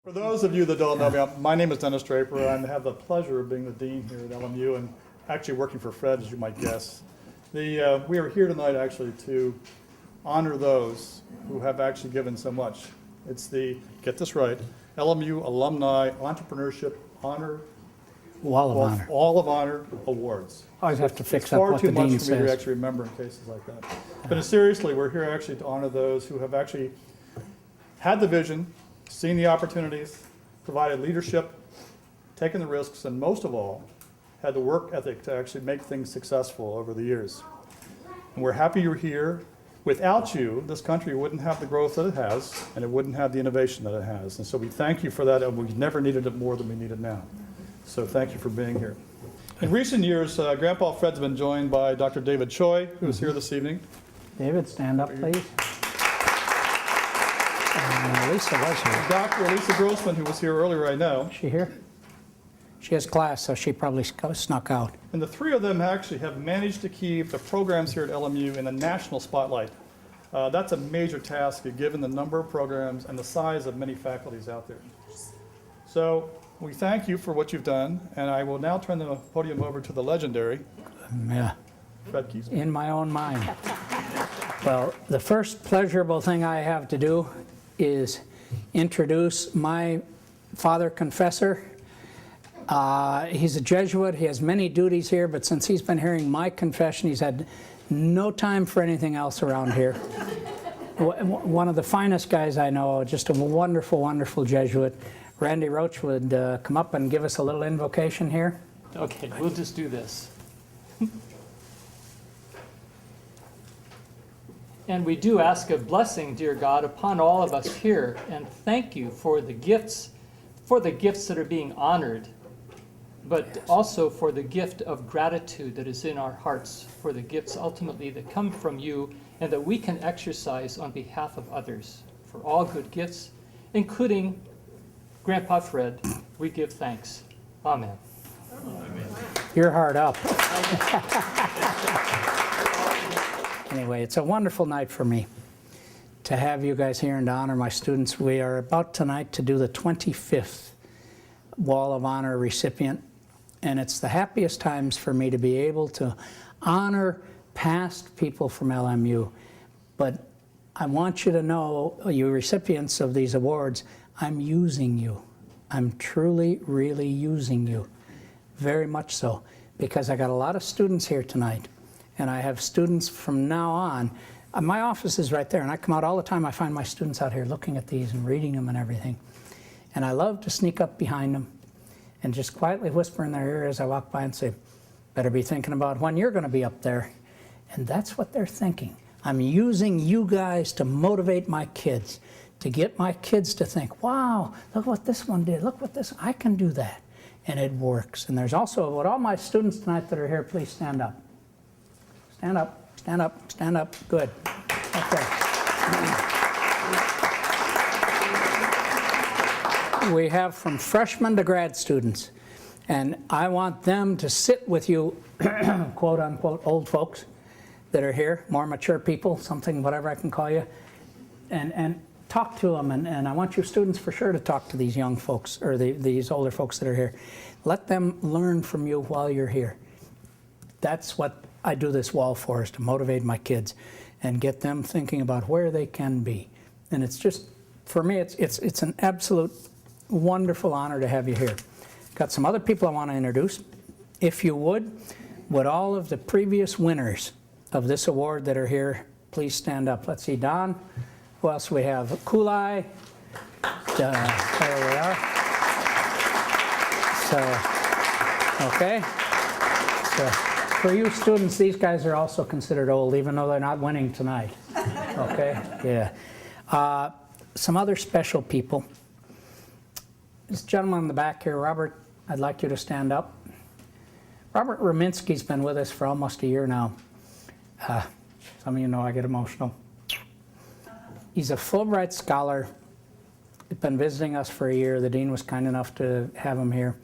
For those of you that don't know me, my name is Dennis Draper. I have the pleasure of being the dean here at LMU and actually working for Fred, as you might guess. We are here tonight actually to honor those who have actually given so much. It's the, get this right, LMU Alumni Entrepreneurship Honor Wall of Honor Awards. Always have to fix It's up far what too the much dean for me to says. actually remember in cases like that. But seriously, we're here actually to honor those who have actually had the vision, seen the opportunities, provided leadership, taken the risks, and most of all, had the work ethic to actually make things successful over the years. And we're happy you're here. Without you, this country wouldn't have the growth that it has, and it wouldn't have the innovation that it has. And so we thank you for that, and we never needed it more than we need it now. So thank you for being here. In recent years, Grandpa Fred's been joined by Dr. David Choi, who's here this evening. David, stand up, please. And Lisa was here. Dr. Lisa Grossman, who was here earlier, I know. Is she here? She has class, so she probably snuck out. And the three of them actually have managed to keep the programs here at LMU in the national spotlight. That's a major task given the number of programs and the size of many faculties out there. So we thank you for what you've done, and I will now turn the podium over to the legendary Yeah, Fred Keesman. in my own mind. Well, the first pleasurable thing I have to do is introduce my father confessor. He's a Jesuit. He has many duties here, but since he's been hearing my confession, he's had no time for anything else around here. One of the finest guys I know, just a wonderful, wonderful Jesuit. Randy Roach would come up and give us a little invocation here. Okay, we'll just do this. And we do ask a blessing, dear God, upon all of us here, and thank you for the gifts that are being honored, but also for the gift of gratitude that is in our hearts, for the gifts ultimately that come from you and that we can exercise on behalf of others. For all good gifts, including Grandpa Fred, we give thanks. Amen. You're hard up. Anyway, it's a wonderful night for me to have you guys here and to honor my students. We are about tonight to do the 25th Wall of Honor recipient, and it's the happiest times for me to be able to honor past people from LMU. But I want you to know, you recipients of these awards, I'm using you. I'm truly, really using you. Very much so, because I got a lot of students here tonight, and I have students from now on. My office is right there, and I come out all the time. I find my students out here looking at these and reading them and everything. And I love to sneak up behind them and just quietly whisper in their ear as I walk by and say, better be thinking about when you're going to be up there. And that's what they're thinking. I'm using you guys to motivate my kids, to get my kids to think, wow, look what this one did. Look what this, I can do that. And it works. And there's also, would all my students tonight that are here, please stand up. Stand up, stand up, stand up. Good. Okay. We have from freshmen to grad students. And I want them to sit with you, quote unquote, old folks that are here, more mature people, something, whatever I can call you, and talk to them. And I want you students for sure to talk to these young folks, or these older folks that are here. Let them learn from you while you're here. That's what I do this wall for, is to motivate my kids and get them thinking about where they can be. And it's just, for me, it's an absolute wonderful honor to have you here. Got some other people I want to introduce. If you would all of the previous winners of this award that are here, please stand up. Let's see, Don. Who else we have? Kulai. There we are. So, okay. So, for you students, these guys are also considered old, even though they're not winning tonight. Okay? Yeah. Some other special people. This gentleman in the back here, Robert, I'd like you to stand up. Robert Rominsky's been with us for almost a year now. Some of you know I get emotional. He's a Fulbright scholar. He's been visiting us for a year. The dean was kind enough to have him here.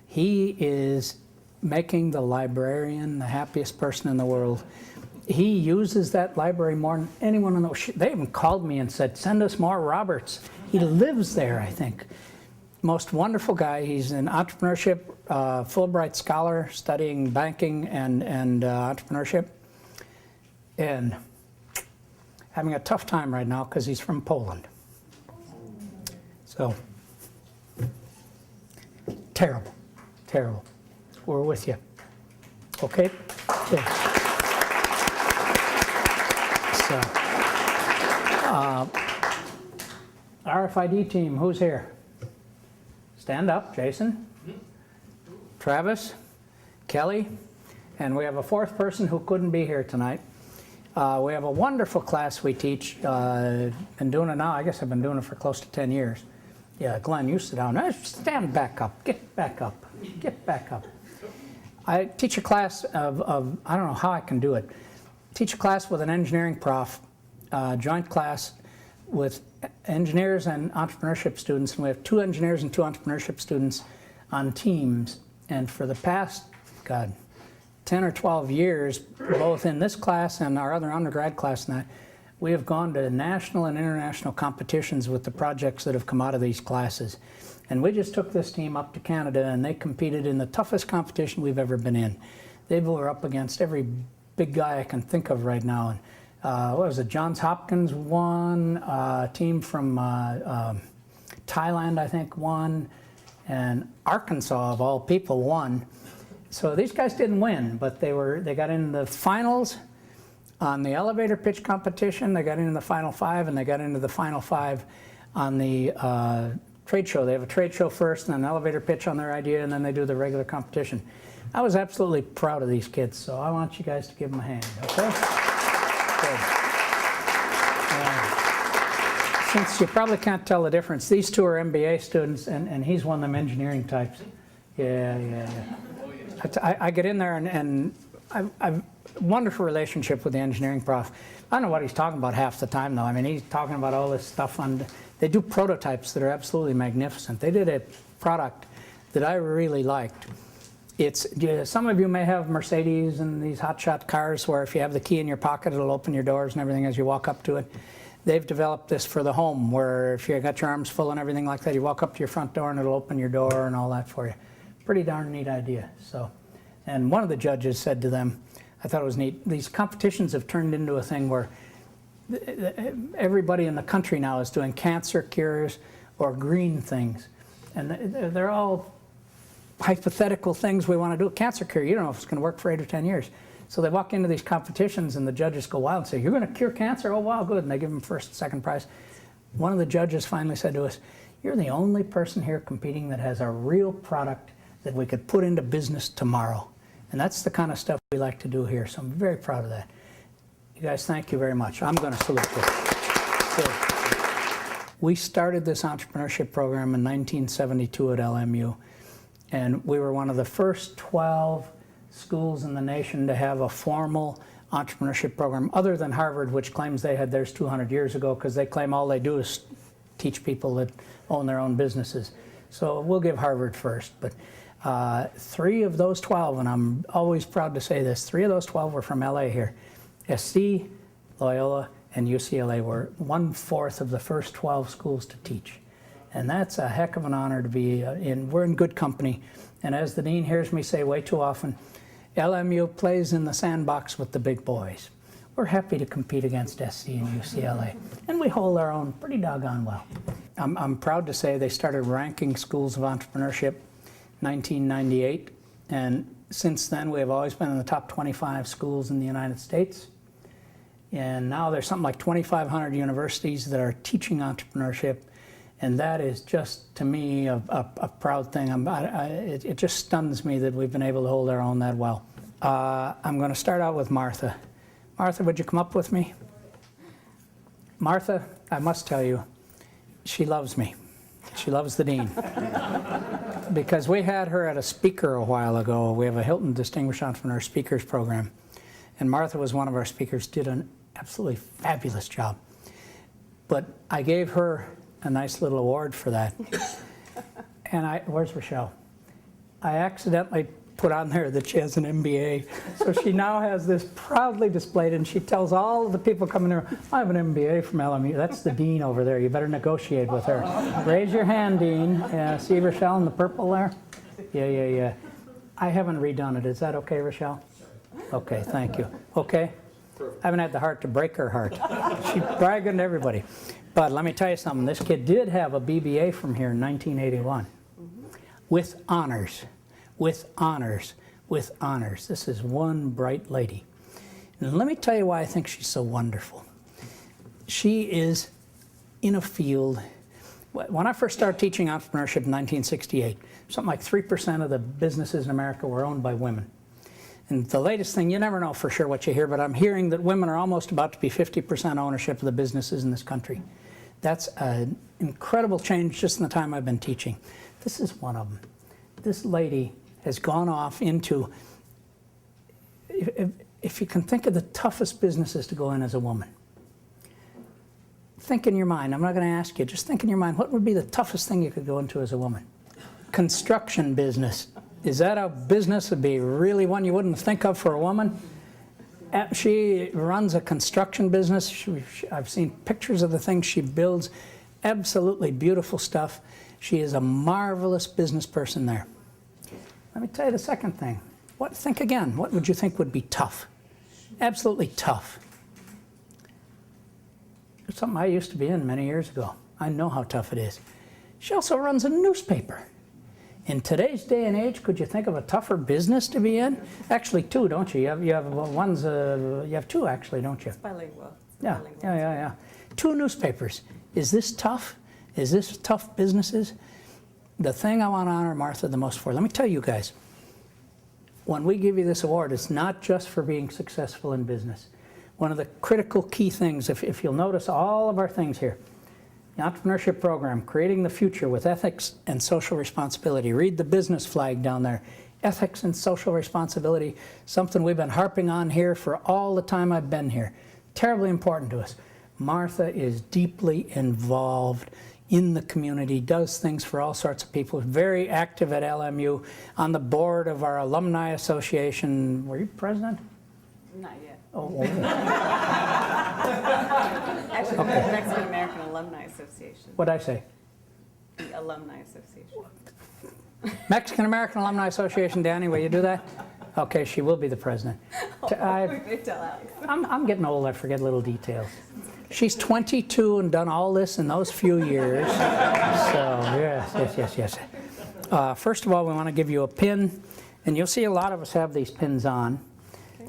He is making the librarian the happiest person in the world. He uses that library more than anyone in the world. They even called me and said, send us more Roberts. He lives there, I think. most wonderful guy. He's an entrepreneurship Fulbright scholar studying banking and entrepreneurship, and having a tough time right now because he's from Poland. So, terrible, terrible. We're with you. Okay? Good. So, RFID team, who's here? Stand up, Jason. Travis, Kelly, and we have a fourth person who couldn't be here tonight. We have a wonderful class we teach. Been doing it now, I guess I've been doing it for close to 10 years. Yeah, Glenn, you sit down. Stand back up, get back up, get back up. I teach a class of I don't know how I can do it. Teach a class with an engineering prof, joint class with engineers and entrepreneurship students, and we have 2 engineers and 2 entrepreneurship students on teams. And for the past, 10 or 12 years, both in this class and our other undergrad class now, we have gone to national and international competitions with the projects that have come out of these classes. And we just took this team up to Canada, and they competed in the toughest competition we've ever been in. They were up against every big guy I can think of right now. And what was it? Johns Hopkins won, a team from Thailand, I think, won, and Arkansas, of all people, won. So these guys didn't win, but they got into the finals on the elevator pitch competition. They got into the final 5, and they got into the final 5 on the trade show. They have a trade show first, and then an elevator pitch on their idea, and then they do the regular competition. I was absolutely proud of these kids, so I want you guys to give them a hand, okay? Good. Since you probably can't tell the difference, these 2 are MBA students, and he's one of them engineering types. Yeah. I get in there, and I've a wonderful relationship with the engineering prof. I don't know what he's talking about half the time, though. I mean, he's talking about all this stuff they do prototypes that are absolutely magnificent. They did a product that I really liked. Some of you may have Mercedes and these hotshot cars where if you have the key in your pocket, it'll open your doors and everything as you walk up to it. They've developed this for the home, where if you got your arms full and everything like that, you walk up to your front door and it'll open your door and all that for you. Pretty darn neat idea. So, and one of the judges said to them, I thought it was neat, these competitions have turned into a thing where everybody in the country now is doing cancer cures or green things. And they're all hypothetical things we want to do. Cancer cure, you don't know if it's going to work for 8 or 10 years. So they walk into these competitions and the judges go wild and say, you're going to cure cancer? Oh, wow, good. And they give them first, second prize. One of the judges finally said to us, you're the only person here competing that has a real product that we could put into business tomorrow. And that's the kind of stuff we like to do here. So I'm very proud of that. You guys, thank you very much. I'm going to salute you. Good. We started this entrepreneurship program in 1972 at LMU. And we were one of the first 12 schools in the nation to have a formal entrepreneurship program, other than Harvard, which claims they had theirs 200 years ago, because they claim all they do is teach people that own their own businesses. So we'll give Harvard first. But 3 of those 12, and I'm always proud to say this, 3 of those 12 were from LA here. SC, Loyola, and UCLA were 1/4 of the first 12 schools to teach. And that's a heck of an honor to be in. We're in good company. And as the dean hears me say way too often, LMU plays in the sandbox with the big boys. We're happy to compete against SC and UCLA. And we hold our own pretty doggone well. I'm proud to say they started ranking schools of entrepreneurship 1998. And since then, we have always been in the top 25 schools in the United States. And now there's something like 2,500 universities that are teaching entrepreneurship. And that is just, to me, a proud thing. It just stuns me that we've been able to hold our own that well. I'm going to start out with Martha. Martha, would you come up with me? Martha, I must tell you, she loves me. She loves the dean. Because we had her at a speaker a while ago. We have a Hilton Distinguished Entrepreneur Speakers Program. And Martha was one of our speakers, did an absolutely fabulous job. But I gave her a nice little award for that. And where's Rochelle? I accidentally put on there that she has an MBA. So she now has this proudly displayed, and she tells all of the people coming there, I have an MBA from LMU. That's the dean over there. You better negotiate with her. Raise your hand, Dean. See Rochelle in the purple there? Yeah. I haven't redone it. Is that okay, Rochelle? Okay, thank you. Okay? I haven't had the heart to break her heart. She's bragging to everybody. But let me tell you something. This kid did have a BBA from here in 1981 with honors. With honors, with honors. This is one bright lady. And let me tell you why I think she's so wonderful. She is in a field. When I first started teaching entrepreneurship in 1968, something like 3% of the businesses in America were owned by women. And the latest thing, you never know for sure what you hear, but I'm hearing that women are almost about to be 50% ownership of the businesses in this country. That's an incredible change just in the time I've been teaching. This is one of them. This lady has gone off into, if you can think of the toughest businesses to go in as a woman. Think in your mind, I'm not going to ask you, just think in your mind, what would be the toughest thing you could go into as a woman? Construction business. Is that a business that would be really one you wouldn't think of for a woman? She runs a construction business. I've seen pictures of the things she builds. Absolutely beautiful stuff. She is a marvelous business person there. Let me tell you the second thing. Think again. What would you think would be tough? Absolutely tough. It's something I used to be in many years ago. I know how tough it is. She also runs a newspaper. In today's day and age, could you think of a tougher business to be in? Actually, two, don't you? You have two, actually, don't you? It's bilingual. Yeah. Two newspapers. Is this tough? Is this tough businesses? The thing I want to honor Martha the most for, let me tell you guys, when we give you this award, it's not just for being successful in business. One of the critical key things, if you'll notice all of our things here, the entrepreneurship program, creating the future with ethics and social responsibility. Read the business flag down there. Ethics and social responsibility, something we've been harping on here for all the time I've been here. Terribly important to us. Martha is deeply involved in the community, does things for all sorts of people, very active at LMU, on the board of our alumni association. Were you president? Not yet. Oh. Actually, the Mexican American Alumni Association. What'd I say? The Alumni Association. Mexican American Alumni Association, Danny, will you do that? Okay, she will be the president. We may tell Alex. I'm getting old, I forget little details. She's 22 and done all this in those few years. So, yes. First of all, we want to give you a pin, and you'll see a lot of us have these pins on.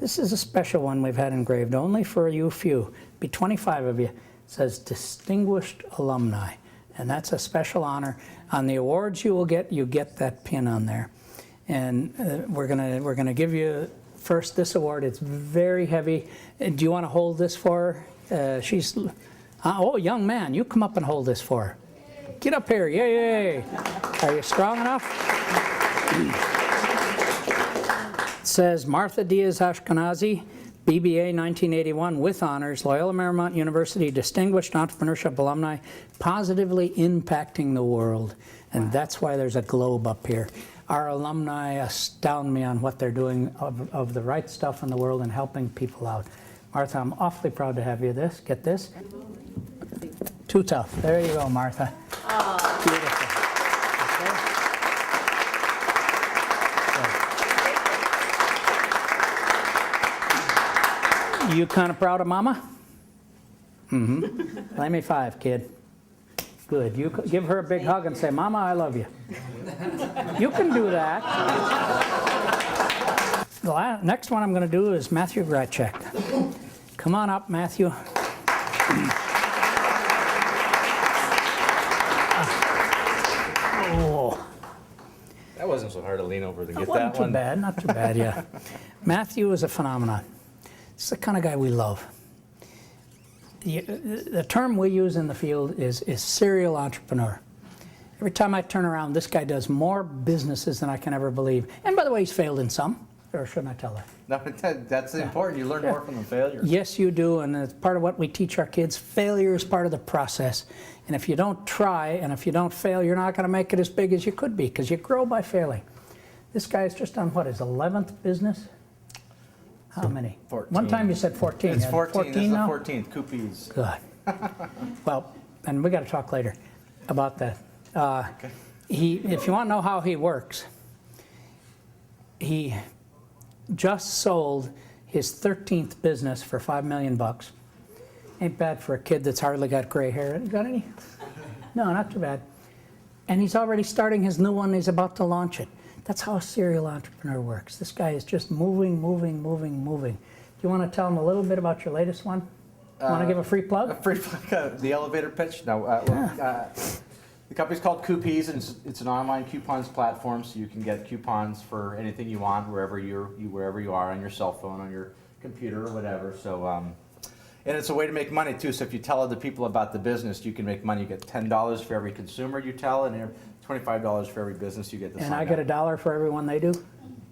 This is a special one we've had engraved only for you few. Be 25 of you. It says Distinguished Alumni, and that's a special honor. On the awards you get that pin on there. And we're gonna give you first this award. It's very heavy. Do you want to hold this for her? Young man, you come up and hold this for her. Get up here, yay! Are you strong enough? It says Martha Diaz-Ashkenazi, BBA 1981 with honors, Loyola Marymount University Distinguished Entrepreneurship Alumni, positively impacting the world. And that's why there's a globe up here. Our alumni astound me on what they're doing of the right stuff in the world and helping people out. Martha, I'm awfully proud to have you get this. Too tough. There you go, Martha. Beautiful. Okay. You kind of proud of Mama? Mm-hmm. Lay me 5, kid. Good. You give her a big hug and say, Mama, I love you. You can do that. The next one I'm going to do is Matthew Grachek. Come on up, Matthew. Oh. That wasn't so hard to lean over to get Wasn't that one. Not too bad, yeah. Matthew is a phenomenon. It's the kind of guy we love. The term we use in the field is serial entrepreneur. Every time I turn around, this guy does more businesses than I can ever believe. And by the way, he's failed in some. Or shouldn't I tell her? No, that's important. You learn more from the failures. Yes, you do, and it's part of what we teach our kids. Failure is part of the process. And if you don't try, and if you don't fail, you're not going to make it as big as you could be, because you grow by failing. This guy's just on what, his 11th business? How many? 14. One time you said 14. It's Yeah, 14, this is the now? 14th, Coopies. Good. Well, and we got to talk later about that. If you want to know how he works, he just sold his 13th business for $5 million. Ain't bad for a kid that's hardly got gray hair. Got any? No, not too bad. And he's already starting his new one. He's about to launch it. That's how a serial entrepreneur works. This guy is just moving. Do you want to tell him a little bit about your latest one? Want to give a free plug? A free plug, the elevator pitch? No. The company's called Coopies, and it's an online coupons platform, so you can get coupons for anything you want wherever you are on your cell phone, on your computer, or whatever. So, and it's a way to make money too. So if you tell other people about the business, you can make money. You get $10 for every consumer you tell, and $25 for every business you get to sign And I up. get $1 for everyone they do?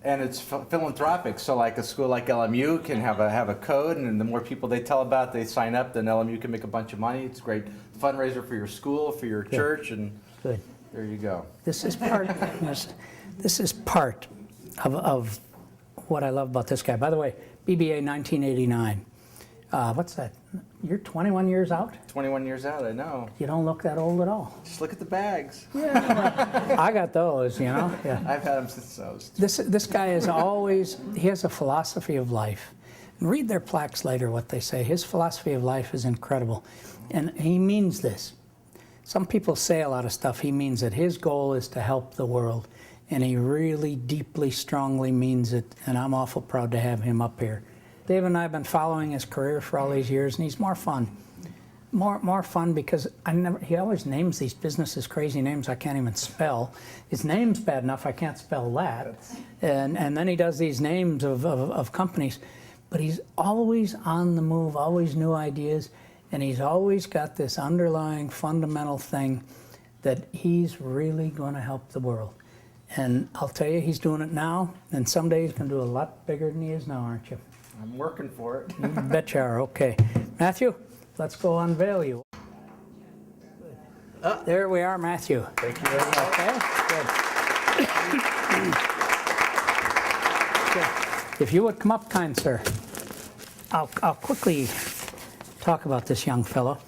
And it's philanthropic, so like a school like LMU can have a code, and the more people they tell about, they sign up, then LMU can make a bunch of money. It's a great fundraiser for your school, for your church, and Good. there you go. This is part, this is part of what I love about this guy. By the way, BBA 1989. What's that? You're 21 years out? 21 years out, I know. You don't look that old at all. Just look at the bags. I got those, you know? Yeah. I've had them since I was. This guy is always, he has a philosophy of life. Read their plaques later, what they say. His philosophy of life is incredible. And he means this. Some people say a lot of stuff. He means it. His goal is to help the world. And he really deeply, strongly means it. And I'm awful proud to have him up here. Dave and I have been following his career for all these years, and he's more fun. More fun because he always names these businesses crazy names I can't even spell. His name's bad enough I can't spell that. And then he does these names of companies. But he's always on the move, always new ideas, and he's always got this underlying fundamental thing that he's really going to help the world. And I'll tell you, he's doing it now, and someday he's going to do a lot bigger than he is now, aren't you? I'm working for it. You bet you are. Okay. Matthew, let's go unveil you. There we are, Matthew. Thank you very much. Okay, good. Okay. If you would come up, kind sir. I'll quickly talk about this young fellow.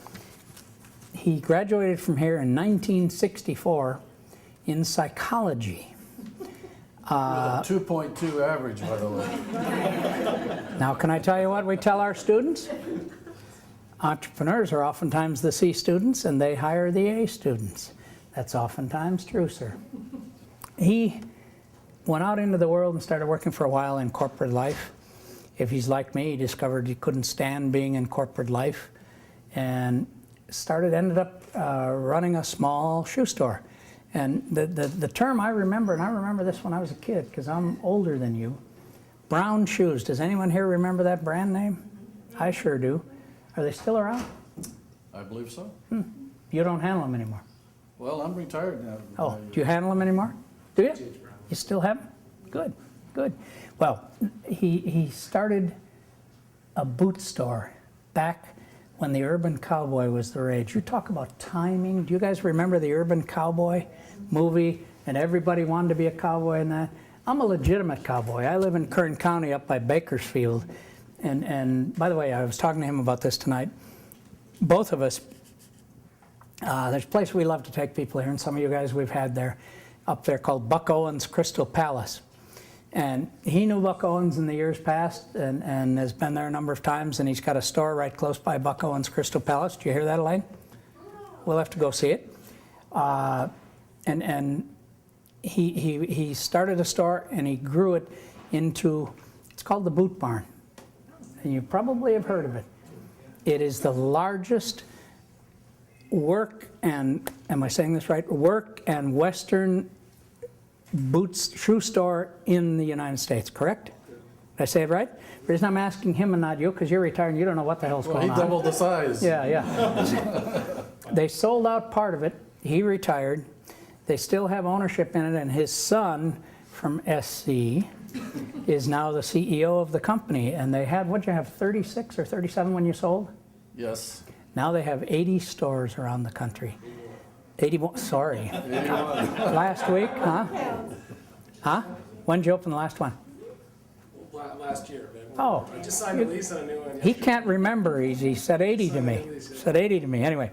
He graduated from here in 1964 in psychology. With a 2.2 average, by the way. Now, can I tell you what we tell our students? Entrepreneurs are oftentimes the C students, and they hire the A students. That's oftentimes true, sir. He went out into the world and started working for a while in corporate life. If he's like me, he discovered he couldn't stand being in corporate life, and ended up running a small shoe store. And the term I remember, and I remember this when I was a kid, because I'm older than you, Brown shoes. Does anyone here remember that brand name? I sure do. Are they still around? I believe so. You don't handle them anymore. Well, I'm retired now. Oh, do you handle them anymore? Do you? You still have them? Good, good. Well, he started a boot store back when the Urban Cowboy was the rage. You talk about timing. Do you guys remember the Urban Cowboy movie? And everybody wanted to be a cowboy in that. I'm a legitimate cowboy. I live in Kern County up by Bakersfield. And by the way, I was talking to him about this tonight. Both of us, there's a place we love to take people here, and some of you guys we've had there, up there called Buck Owens Crystal Palace. And he knew Buck Owens in the years past and has been there a number of times, and he's got a store right close by Buck Owens Crystal Palace. Do you hear that, Elaine? We'll have to go see it. And he started a store, and he grew it into, it's called the Boot Barn. And you probably have heard of it. It is the largest work and, am I saying this right? Work and Western boots shoe store in the United States, correct? Did I say it right? The reason I'm asking him and not you, because you're retired and you don't know what the hell's Well, going he on. doubled the size. Yeah. They sold out part of it. He retired. They still have ownership in it, and his son from SC is now the CEO of the company. And they had, what'd you have, 36 or 37 when you sold? Yes. Now they have 80 stores around the country. 81, sorry. 81. Last week, huh? Huh? When'd you open the last one? Last year, man. Oh. I just signed a lease on a new one. He can't remember. He said 80 to me. Said 80 to me. Anyway,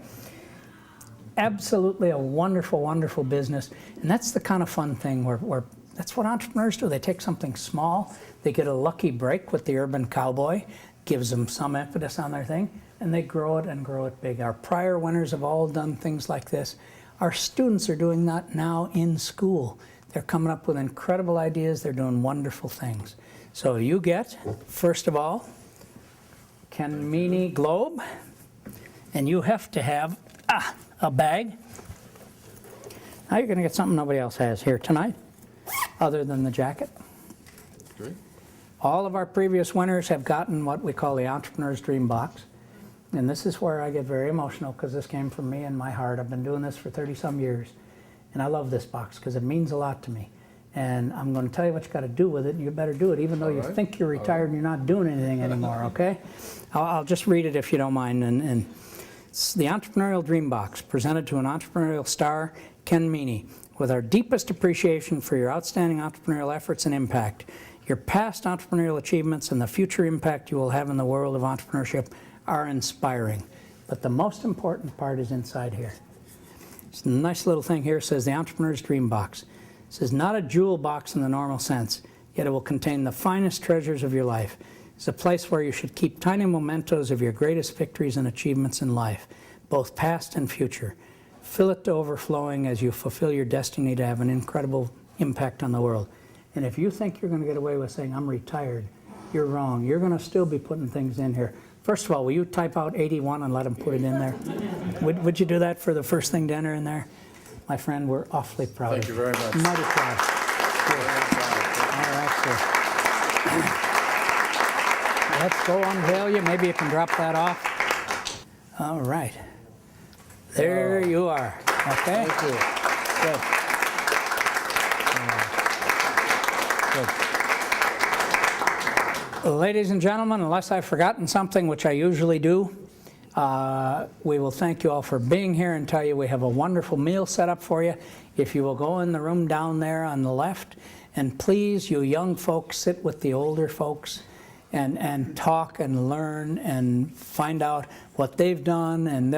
absolutely a wonderful, wonderful business. And that's the kind of fun thing where that's what entrepreneurs do. They take something small, they get a lucky break with the urban cowboy, gives them some impetus on their thing, and they grow it and grow it big. Our prior winners have all done things like this. Our students are doing that now in school. They're coming up with incredible ideas. They're doing wonderful things. So you get, first of all, Ken Meany Globe, and you have to have a bag. Now you're going to get something nobody else has here tonight, other than the jacket. Great. All of our previous winners have gotten what we call the Entrepreneur's Dream Box. And this is where I get very emotional because this came from me and my heart. I've been doing this for 30-some years. And I love this box because it means a lot to me. And I'm going to tell you what you got to do with it, and you better do it, even though you think you're retired and you're not doing anything anymore, okay? I'll just read it if you don't mind. And it's the Entrepreneurial Dream Box, presented to an entrepreneurial star, Ken Meany, with our deepest appreciation for your outstanding entrepreneurial efforts and impact. Your past entrepreneurial achievements and the future impact you will have in the world of entrepreneurship are inspiring. But the most important part is inside here. It's a nice little thing here. It says the Entrepreneur's Dream Box. It says not a jewel box in the normal sense, yet it will contain the finest treasures of your life. It's a place where you should keep tiny mementos of your greatest victories and achievements in life, both past and future. Fill it to overflowing as you fulfill your destiny to have an incredible impact on the world. And if you think you're going to get away with saying, I'm retired, you're wrong. You're going to still be putting things in here. First of all, will you type out 81 and let them put it in there? Would you do that for the first thing to enter in there? My friend, we're awfully proud Thank of you very much. Mighty proud. Good. All right, sir. Let's go unveil you. Maybe you can drop that off. All right. There you are. Okay? Thank you. Good. Good. Ladies and gentlemen, unless I've forgotten something, which I usually do, we will thank you all for being here and tell you we have a wonderful meal set up for you. If you will go in the room down there on the left, and please, you young folks, sit with the older folks and talk and learn and find out what they've done. And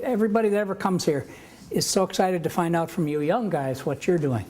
everybody that ever comes here is so excited to find out from you young guys what you're doing.